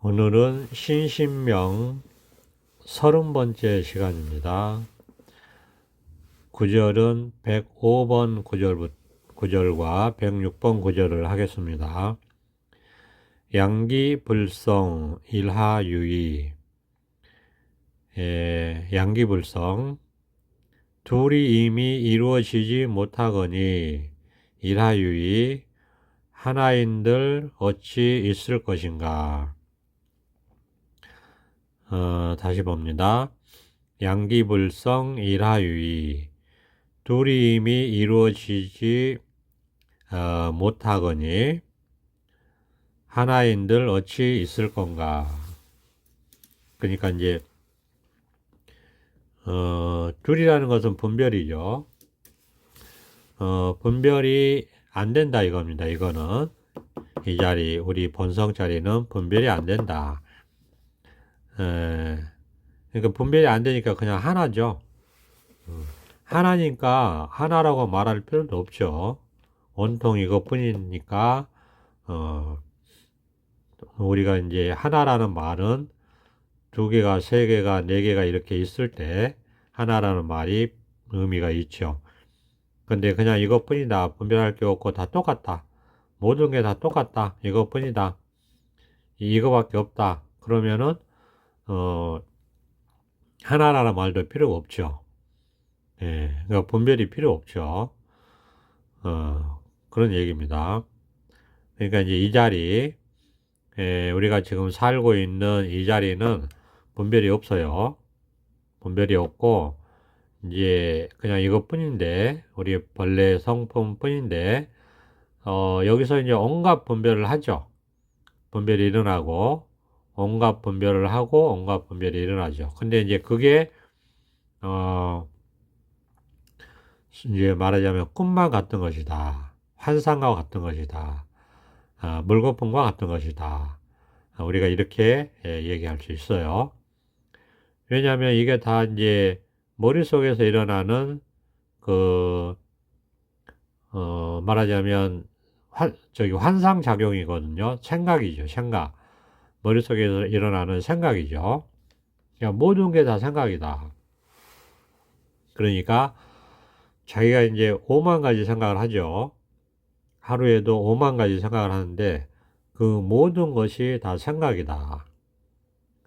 오늘은 신신명 30번째 시간입니다. 구절은 105번 구절과 106번 구절을 하겠습니다. 양기불성 일하유의. 양기불성 둘이 이미 이루어지지 못하거니 일하유의 하나인들 어찌 있을 것인가. 다시 봅니다. 양기불성 일하유의 둘이 이미 이루어지지 못하거니 하나인들 어찌 있을 건가. 그러니까 이제 둘이라는 것은 분별이죠. 분별이 안 된다 이겁니다. 이거는 이 자리 우리 본성 자리는 분별이 안 된다. 그러니까 분별이 안 되니까 그냥 하나죠. 하나니까 하나라고 말할 필요도 없죠. 온통 이것뿐이니까 우리가 이제 하나라는 말은 두 개가, 세 개가, 네 개가 이렇게 있을 때 하나라는 말이 의미가 있죠. 근데 그냥 이것뿐이다. 분별할 게 없고 다 똑같다. 모든 게 다 똑같다. 이것뿐이다. 이거밖에 없다. 그러면은 하나라는 말도 필요가 없죠. 그러니까 분별이 필요 없죠. 그런 얘기입니다. 그러니까 이제 이 자리, 우리가 지금 살고 있는 이 자리는 분별이 없어요. 분별이 없고, 이제 그냥 이것뿐인데, 우리 본래 성품뿐인데, 여기서 이제 온갖 분별을 하죠. 분별이 일어나고, 온갖 분별을 하고, 온갖 분별이 일어나죠. 근데 이제 그게, 이제 말하자면 꿈만 같은 것이다. 환상과 같은 것이다. 물거품과 같은 것이다. 우리가 이렇게 얘기할 수 있어요. 왜냐하면 이게 다 이제 머릿속에서 일어나는 말하자면 환상작용이거든요. 생각이죠. 생각. 머릿속에서 일어나는 생각이죠. 그러니까 모든 게 다 생각이다. 그러니까 자기가 이제 5만 가지 생각을 하죠. 하루에도 5만 가지 생각을 하는데 그 모든 것이 다 생각이다.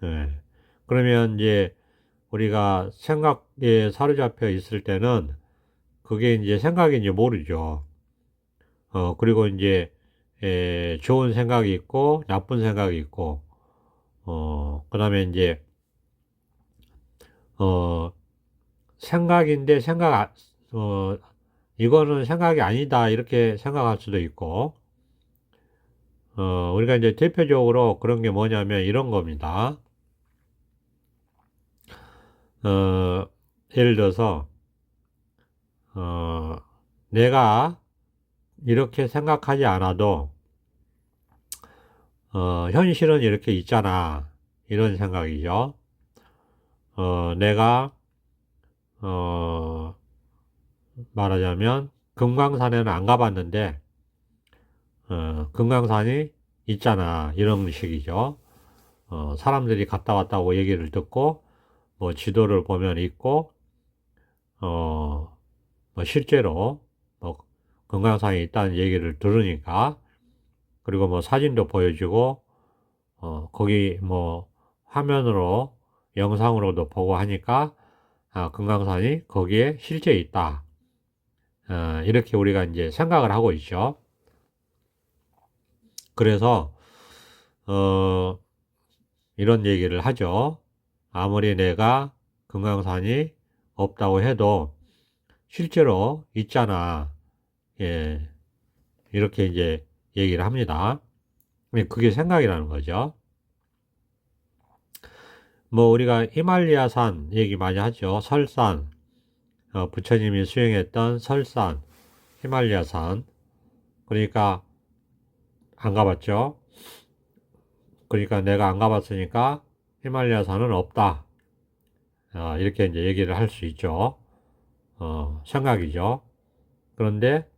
네. 그러면 이제 우리가 생각에 사로잡혀 있을 때는 그게 이제 생각인지 모르죠. 그리고 이제 좋은 생각이 있고 나쁜 생각이 있고 그 다음에 이제 생각인데 이거는 생각이 아니다 이렇게 생각할 수도 있고 우리가 이제 대표적으로 그런 게 뭐냐면 이런 겁니다. 예를 들어서 내가 이렇게 생각하지 않아도 현실은 이렇게 있잖아 이런 생각이죠. 내가 말하자면 금강산에는 안 가봤는데 금강산이 있잖아 이런 식이죠. 사람들이 갔다 왔다고 얘기를 듣고 뭐 지도를 보면 있고 뭐 실제로 뭐 금강산이 있다는 얘기를 들으니까 그리고 뭐 사진도 보여주고 거기 뭐 화면으로 영상으로도 보고 하니까 금강산이 거기에 실제 있다. 이렇게 우리가 이제 생각을 하고 있죠. 그래서 이런 얘기를 하죠. 아무리 내가 금강산이 없다고 해도 실제로 있잖아. 예, 이렇게 이제 얘기를 합니다. 그게 생각이라는 거죠. 뭐 우리가 히말리아산 얘기 많이 하죠. 설산, 부처님이 수행했던 설산, 히말리아산. 그러니까 안 가봤죠. 그러니까 내가 안 가봤으니까 히말리아산은 없다. 이렇게 이제 얘기를 할 수 있죠. 생각이죠. 그런데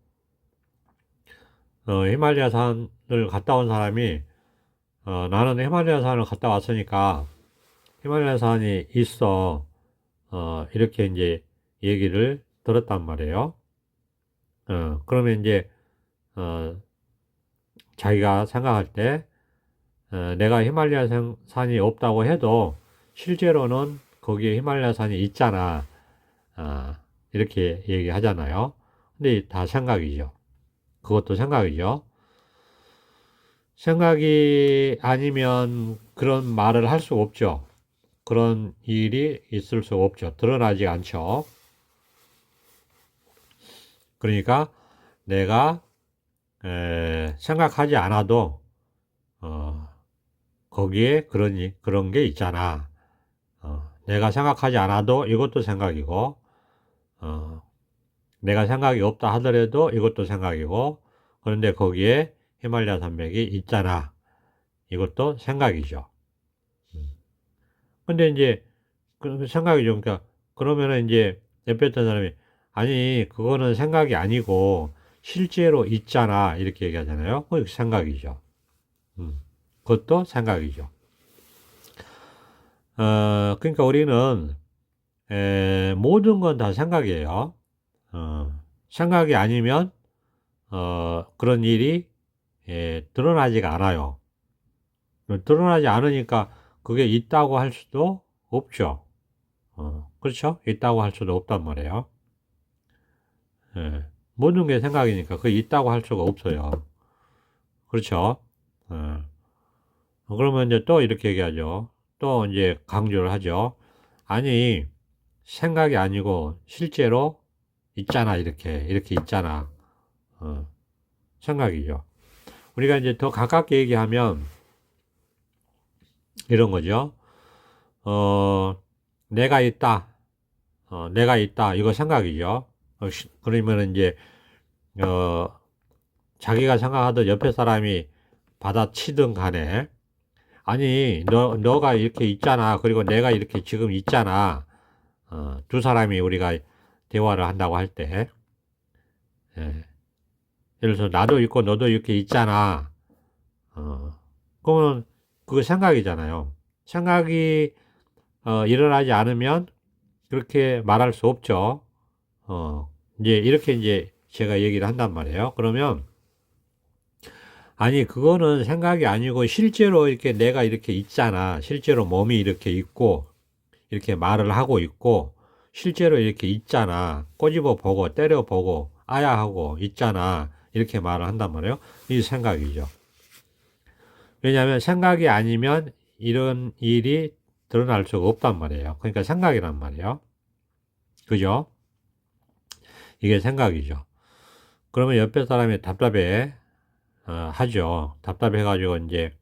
히말리아산을 갔다 온 사람이 나는 히말라야 산을 갔다 왔으니까 히말라야 산이 있어. 이렇게 이제 얘기를 들었단 말이에요. 그러면 이제, 어, 자기가 생각할 때, 내가 히말라야 산이 없다고 해도 실제로는 거기에 히말라야 산이 있잖아. 어, 이렇게 얘기하잖아요. 근데 다 생각이죠. 그것도 생각이죠. 생각이 아니면 그런 말을 할 수가 없죠. 그런 일이 있을 수가 없죠. 드러나지 않죠. 그러니까 내가 생각하지 않아도 거기에 그런 게 있잖아. 내가 생각하지 않아도 이것도 생각이고, 어, 내가 생각이 없다 하더라도 이것도 생각이고, 그런데 거기에 히말라야 산맥이 있잖아. 이것도 생각이죠. 근데 이제 그 생각이죠. 그러니까 그러면은 이제 옆에 있던 사람이 아니 그거는 생각이 아니고 실제로 있잖아 이렇게 얘기하잖아요. 그게 생각이죠. 음. 그것도 생각이죠. 그러니까 우리는 모든 건 다 생각이에요. 생각이 아니면 그런 일이 드러나지가 않아요. 드러나지 않으니까 그게 있다고 할 수도 없죠. 그렇죠? 있다고 할 수도 없단 말이에요. 예. 모든 게 생각이니까 그게 있다고 할 수가 없어요. 그렇죠? 예. 그러면 이제 또 이렇게 얘기하죠. 또 이제 강조를 하죠. 아니, 생각이 아니고 실제로 있잖아, 이렇게 있잖아. 어, 생각이죠. 우리가 이제 더 가깝게 얘기하면 이런 거죠. 어, 내가 있다. 내가 있다. 이거 생각이죠. 그러면 이제, 어, 자기가 생각하던 옆에 사람이 받아치든 간에, 아니, 너가 이렇게 있잖아. 그리고 내가 이렇게 지금 있잖아. 두 사람이 우리가 대화를 한다고 할 때, 예. 예를 들어서 나도 있고 너도 이렇게 있잖아. 그러면 그거 생각이잖아요. 생각이 일어나지 않으면 그렇게 말할 수 없죠. 이제 이렇게 이제 제가 얘기를 한단 말이에요. 그러면 아니 그거는 생각이 아니고 실제로 이렇게 내가 이렇게 있잖아. 실제로 몸이 이렇게 있고 이렇게 말을 하고 있고 실제로 이렇게 있잖아. 꼬집어 보고 때려 보고 아야 하고 있잖아. 이렇게 말을 한단 말이에요. 이 생각이죠. 왜냐하면 생각이 아니면 이런 일이 드러날 수가 없단 말이에요. 그러니까 생각이란 말이에요. 그죠? 이게 생각이죠. 그러면 옆에 사람이 답답해 하죠. 답답해가지고 이제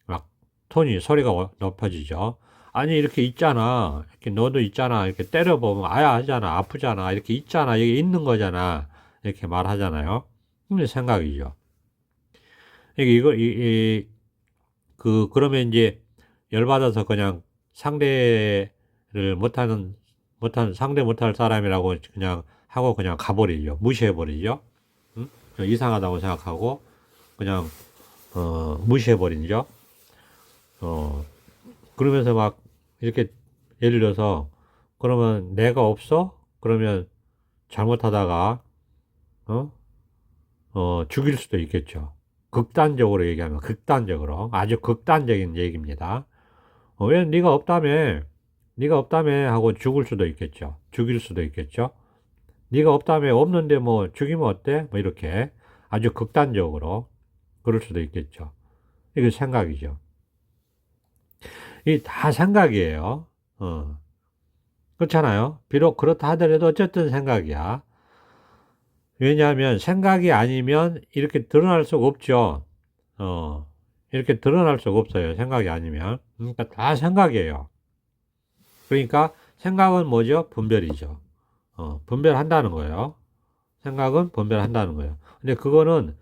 막 소리가 높아지죠. 아니 이렇게 있잖아. 이렇게 너도 있잖아. 이렇게 때려보면 아야 하잖아. 아프잖아. 이렇게 있잖아. 여기 있는 거잖아. 이렇게 말하잖아요. 근데 생각이죠. 그러면 이제 열받아서 그냥 상대를 상대 못할 사람이라고 그냥 하고 그냥 가버리죠. 무시해버리죠. 응? 이상하다고 생각하고 그냥, 무시해버리죠. 어, 그러면서 막 이렇게 예를 들어서 그러면 내가 없어? 그러면 잘못하다가, 어? 죽일 수도 있겠죠. 극단적으로 얘기하면 극단적으로 아주 극단적인 얘기입니다. 왜 네가 없다며 하고 죽을 수도 있겠죠. 죽일 수도 있겠죠. 네가 없다며 없는데 뭐 죽이면 어때? 뭐 이렇게 아주 극단적으로 그럴 수도 있겠죠. 이게 생각이죠. 이 다 생각이에요. 어. 그렇잖아요. 비록 그렇다 하더라도 어쨌든 생각이야. 왜냐하면 생각이 아니면 이렇게 드러날 수가 없죠. 어. 이렇게 드러날 수가 없어요. 생각이 아니면. 그러니까 다 생각이에요. 그러니까 생각은 뭐죠? 분별이죠. 분별한다는 거예요. 생각은 분별한다는 거예요. 근데 그거는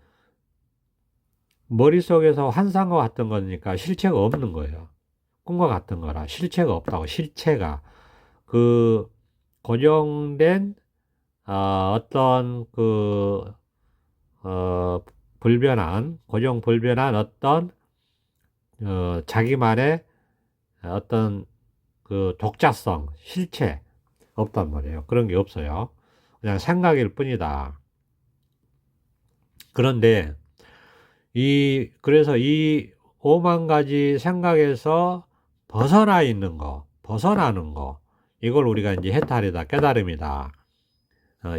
머릿속에서 환상과 같은 거니까 실체가 없는 거예요. 꿈과 같은 거라 실체가 없다고. 실체가 그 고정된 어떤 어, 고정 불변한 어떤 자기만의 어떤 그 독자성, 실체 없단 말이에요. 그런 게 없어요. 그냥 생각일 뿐이다. 그런데 그래서 이 5만 가지 생각에서 벗어나 있는 거, 벗어나는 거, 이걸 우리가 이제 해탈이다, 깨달음이다.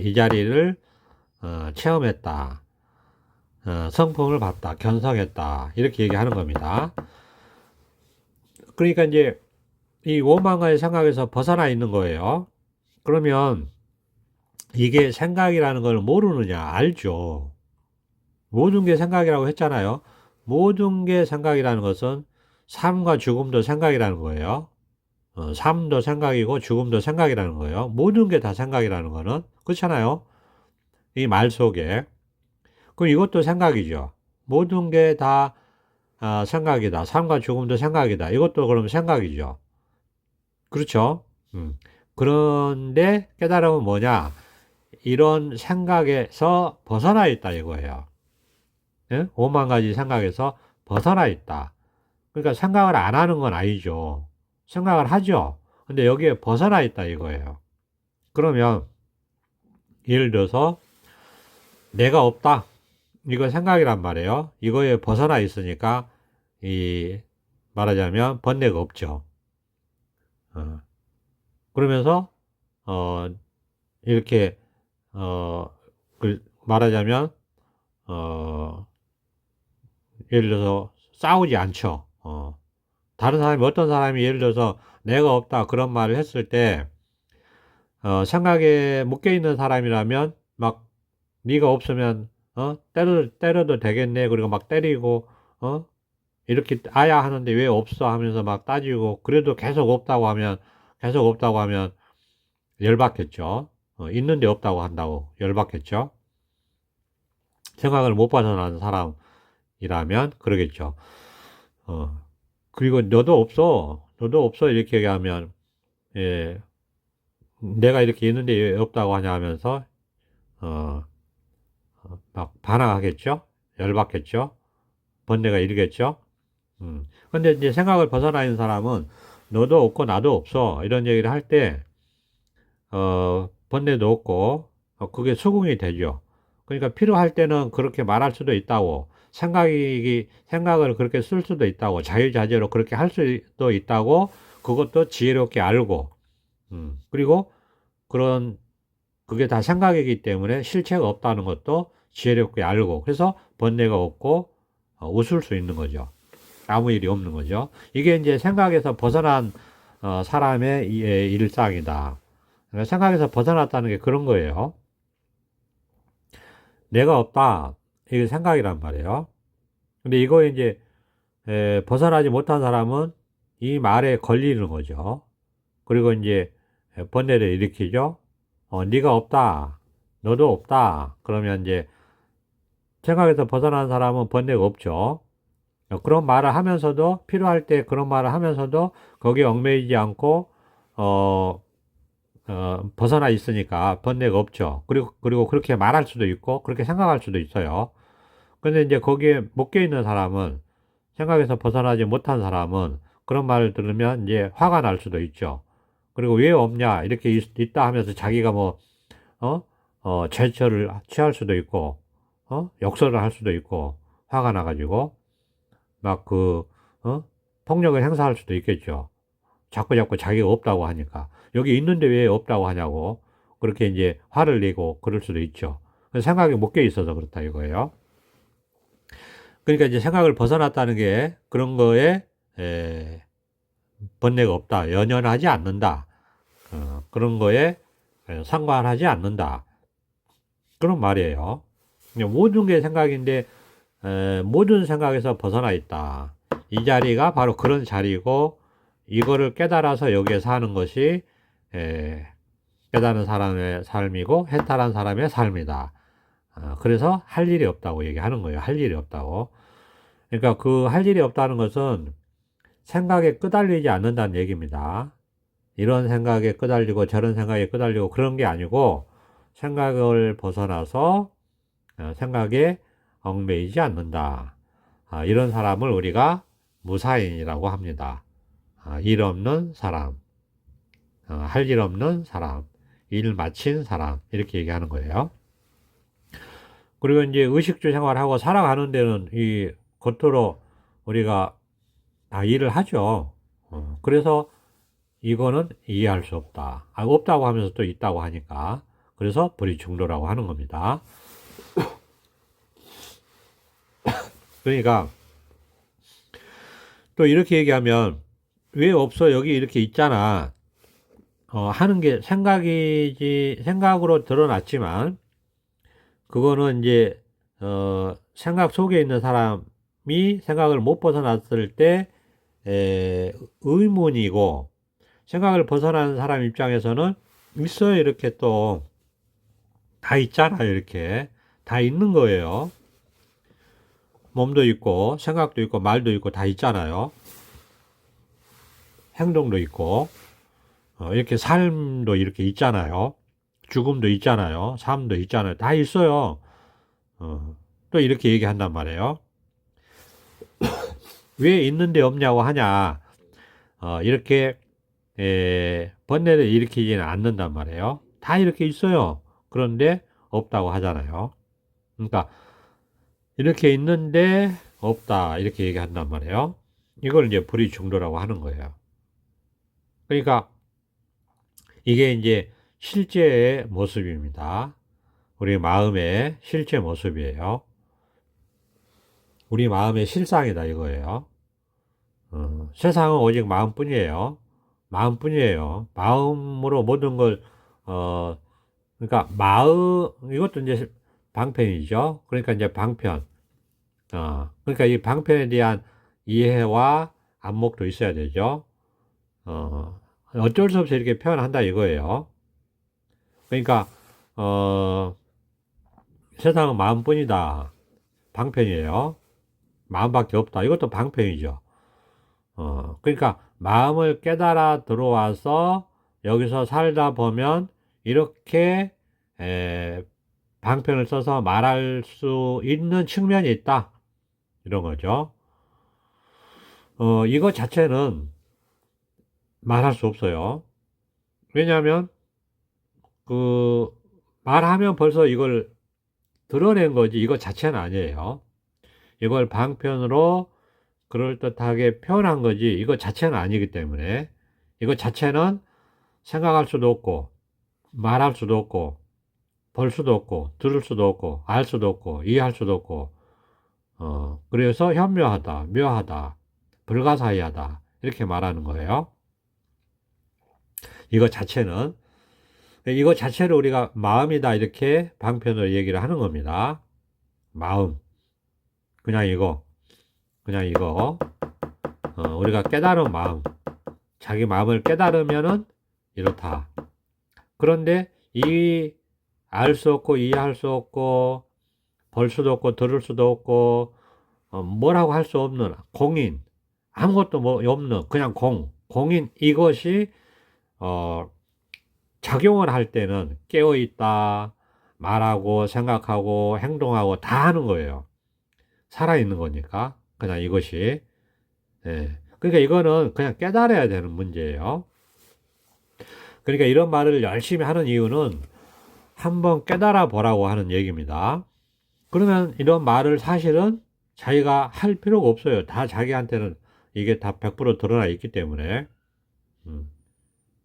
이 자리를 체험했다. 성품을 봤다, 견성했다. 이렇게 얘기하는 겁니다. 그러니까 이제 이 5만 가지 생각에서 벗어나 있는 거예요. 그러면 이게 생각이라는 걸 모르느냐? 알죠. 모든 게 생각이라고 했잖아요. 모든 게 생각이라는 것은 삶과 죽음도 생각이라는 거예요. 삶도 생각이고 죽음도 생각이라는 거예요. 모든 게 다 생각이라는 거는 그렇잖아요. 이 말 속에. 그럼 이것도 생각이죠. 모든 게 다 생각이다. 삶과 죽음도 생각이다. 이것도 그럼 생각이죠. 그렇죠? 그런데 깨달음은 뭐냐? 이런 생각에서 벗어나 있다 이거예요. 예? 5만 가지 생각에서 벗어나 있다. 그러니까 생각을 안 하는 건 아니죠. 생각을 하죠. 근데 여기에 벗어나 있다 이거예요. 그러면 예를 들어서 내가 없다. 이거 생각이란 말이에요. 이거에 벗어나 있으니까 이 말하자면 번뇌가 없죠. 그러면서 이렇게 말하자면 예를 들어서 싸우지 않죠. 다른 사람이 어떤 사람이 예를 들어서 내가 없다 그런 말을 했을 때 생각에 묶여 있는 사람이라면 막 네가 없으면 때려도 되겠네 그리고 막 때리고 이렇게 아야 하는데 왜 없어 하면서 막 따지고 그래도 계속 없다고 하면 열받겠죠. 있는데 없다고 한다고 열받겠죠. 생각을 못 벗어나는 사람이라면 그러겠죠. 그리고 너도 없어 이렇게 얘기하면 예, 내가 이렇게 있는데 왜 없다고 하냐 하면서 막 반항하겠죠. 열받겠죠. 번뇌가 일겠죠. 근데 이제 생각을 벗어나 있는 사람은 너도 없고 나도 없어 이런 얘기를 할 때 번뇌도 없고 그게 수긍이 되죠. 그러니까 필요할 때는 그렇게 말할 수도 있다고 생각을 그렇게 쓸 수도 있다고 자유자재로 그렇게 할 수도 있다고 그것도 지혜롭게 알고 그리고 그게 다 생각이기 때문에 실체가 없다는 것도 지혜롭게 알고 그래서 번뇌가 없고 웃을 수 있는 거죠. 아무 일이 없는 거죠. 이게 이제 생각에서 벗어난 사람의 일상이다. 생각에서 벗어났다는 게 그런 거예요. 내가 없다. 이게 생각이란 말이에요. 근데 이거 이제 벗어나지 못한 사람은 이 말에 걸리는 거죠. 그리고 이제 번뇌를 일으키죠. 네가 없다. 너도 없다. 그러면 이제 생각에서 벗어난 사람은 번뇌가 없죠. 그런 말을 하면서도 필요할 때 그런 말을 하면서도 거기에 얽매이지 않고 벗어나 있으니까 번뇌가 없죠. 그리고 그렇게 말할 수도 있고 그렇게 생각할 수도 있어요. 근데 이제 거기에 묶여 있는 사람은 생각에서 벗어나지 못한 사람은 그런 말을 들으면 이제 화가 날 수도 있죠. 그리고 왜 없냐 이렇게 있다 하면서 자기가 뭐 제처를 취할 수도 있고 역설을 할 수도 있고 화가 나가지고 막 폭력을 행사할 수도 있겠죠. 자꾸 자기가 없다고 하니까. 여기 있는데 왜 없다고 하냐고. 그렇게 이제 화를 내고 그럴 수도 있죠. 생각이 묶여 있어서 그렇다 이거예요. 그러니까 이제 생각을 벗어났다는 게 그런 거에 번뇌가 없다. 연연하지 않는다. 그런 거에 상관하지 않는다. 그런 말이에요. 모든 게 생각인데 모든 생각에서 벗어나 있다. 이 자리가 바로 그런 자리고 이거를 깨달아서 여기에 사는 것이 깨달은 사람의 삶이고 해탈한 사람의 삶이다. 그래서 할 일이 없다고 얘기하는 거예요. 할 일이 없다고. 그러니까 그 할 일이 없다는 것은 생각에 끄달리지 않는다는 얘기입니다. 이런 생각에 끄달리고 저런 생각에 끄달리고 그런 게 아니고 생각을 벗어나서 생각에 얽매이지 않는다. 이런 사람을 우리가 무사인이라고 합니다. 일 없는 사람, 할 일 없는 사람, 일 마친 사람, 이렇게 얘기하는 거예요. 그리고 이제 의식주 생활하고 살아가는 데는 이 겉으로 우리가 다 일을 하죠. 그래서 이거는 이해할 수 없다. 없다고 하면서 또 있다고 하니까. 그래서 불이중도라고 하는 겁니다. 그러니까 또 이렇게 얘기하면 왜 없어? 여기 이렇게 있잖아. 하는 게 생각으로 드러났지만 그거는 이제 생각 속에 있는 사람이 생각을 못 벗어났을 때 의문이고, 생각을 벗어나는 사람 입장에서는 있어요. 이렇게 또 다 있잖아요. 이렇게 다 있는 거예요. 몸도 있고 생각도 있고 말도 있고 다 있잖아요. 행동도 있고 이렇게 삶도 이렇게 있잖아요. 죽음도 있잖아요. 삶도 있잖아요. 다 있어요. 또 이렇게 얘기한단 말이에요. 왜 있는데 없냐고 하냐. 이렇게 번뇌를 일으키지는 않는단 말이에요. 다 이렇게 있어요. 그런데 없다고 하잖아요. 그러니까 이렇게 있는데 없다 이렇게 얘기한단 말이에요. 이걸 이제 불이중도라고 하는 거예요. 그러니까 이게 이제 실제의 모습입니다. 우리 마음의 실제 모습이에요. 우리 마음의 실상이다 이거예요. 세상은 오직 마음뿐이에요. 마음뿐이에요. 마음으로 모든 걸 그러니까 이것도 이제 방편이죠. 그러니까 이제 방편. 그러니까 이 방편에 대한 이해와 안목도 있어야 되죠. 어쩔 수 없이 이렇게 표현한다 이거예요. 그러니까 세상은 마음뿐이다. 방편이에요. 마음밖에 없다. 이것도 방편이죠. 그러니까 마음을 깨달아 들어와서 여기서 살다 보면 이렇게 방편을 써서 말할 수 있는 측면이 있다. 이런 거죠. 이것 자체는 말할 수 없어요. 왜냐하면 말하면 벌써 이걸 드러낸 거지 이것 자체는 아니에요. 이걸 방편으로 그럴듯하게 표현한 거지 이것 자체는 아니기 때문에 이것 자체는 생각할 수도 없고 말할 수도 없고 볼 수도 없고 들을 수도 없고 알 수도 없고 이해할 수도 없고 그래서 현묘하다, 묘하다, 불가사의하다 이렇게 말하는 거예요. 이것 자체는 이것 자체를 우리가 마음이다 이렇게 방편으로 얘기를 하는 겁니다. 마음 그냥 이거 우리가 깨달은 마음 자기 마음을 깨달으면은 이렇다. 그런데 이 알 수 없고 이해할 수 없고 볼 수도 없고 들을 수도 없고 뭐라고 할 수 없는 공인 아무것도 뭐 없는 그냥 공인 이것이 작용을 할 때는 깨어 있다 말하고 생각하고 행동하고 다 하는 거예요. 살아 있는 거니까 그냥 이것이 그러니까 이거는 그냥 깨달아야 되는 문제예요. 그러니까 이런 말을 열심히 하는 이유는 한번 깨달아 보라고 하는 얘기입니다. 그러면 이런 말을 사실은 자기가 할 필요가 없어요. 다 자기한테는 이게 다 100% 드러나 있기 때문에.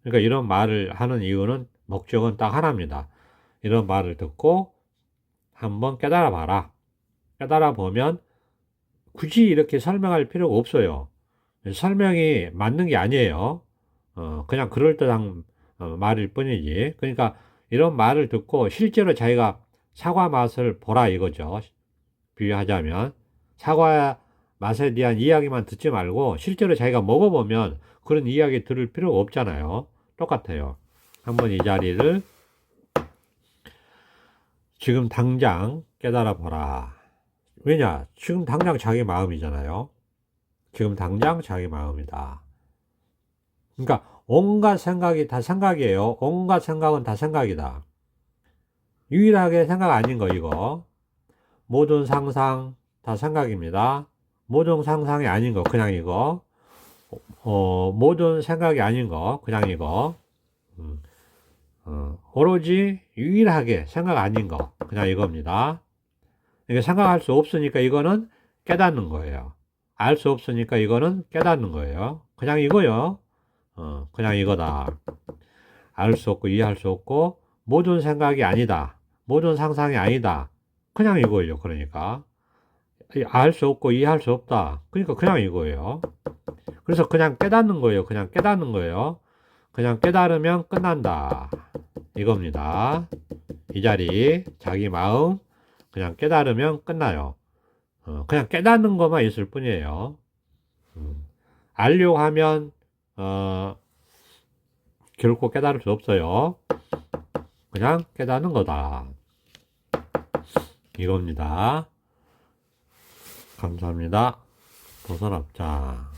그러니까 이런 말을 하는 이유는 목적은 딱 하나입니다. 이런 말을 듣고 한번 깨달아 봐라. 깨달아 보면 굳이 이렇게 설명할 필요가 없어요. 설명이 맞는 게 아니에요. 그냥 그럴듯한 말일 뿐이지. 그러니까 이런 말을 듣고 실제로 자기가 사과 맛을 보라 이거죠. 비유하자면 사과 맛에 대한 이야기만 듣지 말고 실제로 자기가 먹어보면 그런 이야기 들을 필요가 없잖아요. 똑같아요. 한번 이 자리를 지금 당장 깨달아 보라. 왜냐? 지금 당장 자기 마음이잖아요. 지금 당장 자기 마음이다. 그러니까 온갖 생각이 다 생각이에요. 온갖 생각은 다 생각이다. 유일하게 생각 아닌 거 이거. 모든 상상 다 생각입니다. 모든 상상이 아닌 거, 그냥 이거. 모든 생각이 아닌 거, 그냥 이거. 음, 오로지 유일하게 생각 아닌 거, 그냥 이겁니다. 이게 생각할 수 없으니까 이거는 깨닫는 거예요. 알 수 없으니까 이거는 깨닫는 거예요. 그냥 이거요. 그냥 이거다. 알 수 없고 이해할 수 없고 모든 생각이 아니다. 모든 상상이 아니다. 그냥 이거예요. 그러니까 알 수 없고 이해할 수 없다. 그러니까 그냥 이거예요. 그래서 그냥 깨닫는 거예요. 그냥 깨닫는 거예요. 그냥 깨달으면 끝난다. 이겁니다. 이 자리 자기 마음 그냥 깨달으면 끝나요. 그냥 깨닫는 것만 있을 뿐이에요. 알려고 하면 결코 깨달을 수 없어요. 그냥 깨닫는 거다. 이겁니다. 감사합니다. 도선업자.